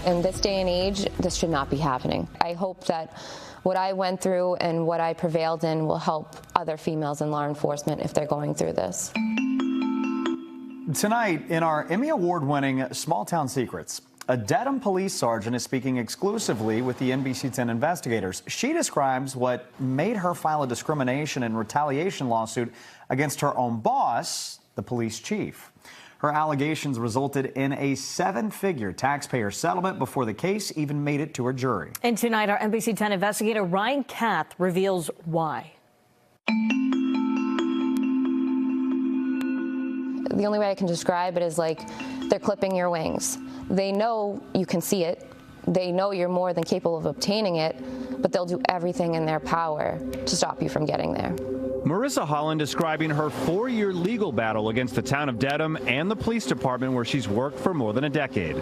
In this day and age, this should not be happening. I hope that what I went through and what I prevailed in will help other females in law enforcement if they're going through this. Tonight, in our Emmy Award-winning Smalltown Secrets, a Dedham police sergeant is speaking exclusively with the NBC 10 investigators. She describes what made her file a discrimination and retaliation lawsuit against her own boss, the police chief. Her allegations resulted in a 7-figure taxpayer settlement before the case even made it to a jury. And tonight, our NBC 10 investigator Ryan Kath reveals why. The only way I can describe it is like they're clipping your wings. They know you can see it. They know you're more than capable of obtaining it, but they'll do everything in their power to stop you from getting there. Marissa Holland describing her 4-year legal battle against the town of Dedham and the police department where she's worked for more than a decade.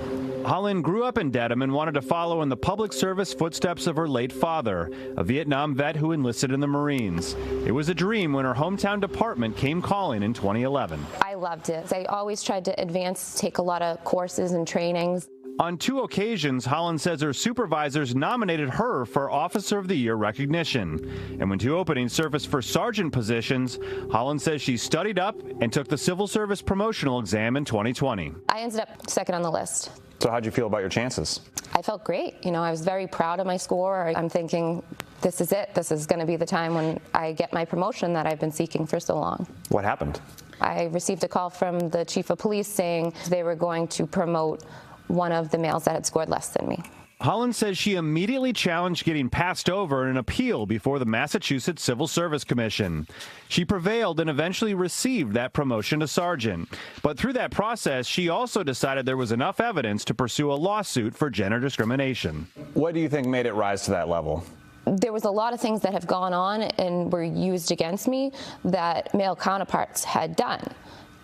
Holland grew up in Dedham and wanted to follow in the public service footsteps of her late father, a Vietnam vet who enlisted in the Marines. It was a dream when her hometown department came calling in 2011. I loved it. I always tried to advance, take a lot of courses and trainings. On 2 occasions, Holland says her supervisors nominated her for Officer of the Year recognition. And when 2 openings surfaced for sergeant positions, Holland says she studied up and took the civil service promotional exam in 2020. I ended up second on the list. So how'd you feel about your chances? I felt great. You know, I was very proud of my score. I'm thinking, this is it. This is going to be the time when I get my promotion that I've been seeking for so long. What happened? I received a call from the chief of police saying they were going to promote one of the males that had scored less than me. Holland says she immediately challenged getting passed over in an appeal before the Massachusetts Civil Service Commission. She prevailed and eventually received that promotion to sergeant. But through that process, she also decided there was enough evidence to pursue a lawsuit for gender discrimination. What do you think made it rise to that level? There was a lot of things that have gone on and were used against me that male counterparts had done,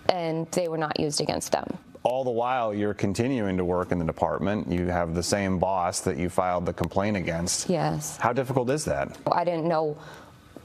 and they were not used against them. All the while, you're continuing to work in the department. You have the same boss that you filed the complaint against. Yes. How difficult is that? I didn't know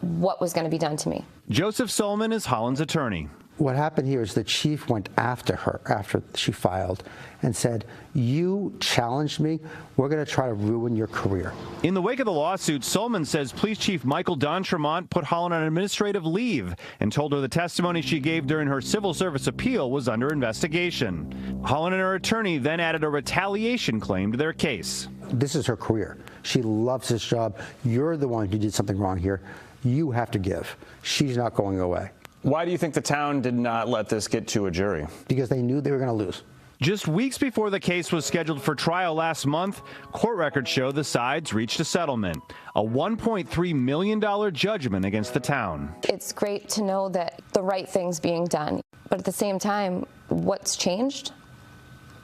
what was going to be done to me. Joseph Solomon is Holland's attorney. What happened here is the chief went after her after she filed and said, you challenged me, we're going to try to ruin your career. In the wake of the lawsuit, Solomon says Police Chief Michael D'Entremont put Holland on administrative leave and told her the testimony she gave during her civil service appeal was under investigation. Holland and her attorney then added a retaliation claim to their case. This is her career. She loves this job. You're the one who did something wrong here. You have to give. She's not going away. Why do you think the town did not let this get to a jury? Because they knew they were going to lose. Just weeks before the case was scheduled for trial last month, court records show the sides reached a settlement, a $1.3 million judgment against the town. It's great to know that the right thing's being done, but at the same time, what's changed?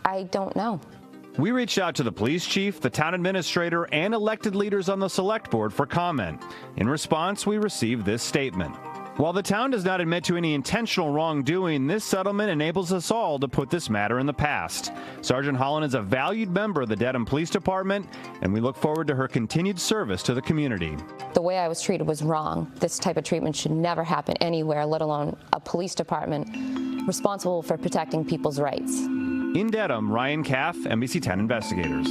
I don't know. We reached out to the police chief, the town administrator, and elected leaders on the select board for comment. In response, we received this statement. While the town does not admit to any intentional wrongdoing, this settlement enables us all to put this matter in the past. Sergeant Holland is a valued member of the Dedham Police Department, and we look forward to her continued service to the community. The way I was treated was wrong. This type of treatment should never happen anywhere, let alone a police department responsible for protecting people's rights. In Dedham, Ryan Kath, NBC 10 Investigators.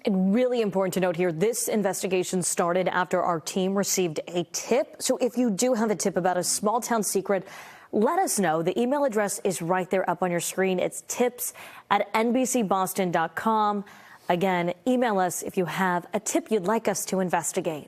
And really important to note here, this investigation started after our team received a tip. So if you do have a tip about a small town secret, let us know. The email address is right there up on your screen. It's tips@nbcboston.com. Again, email us if you have a tip you'd like us to investigate.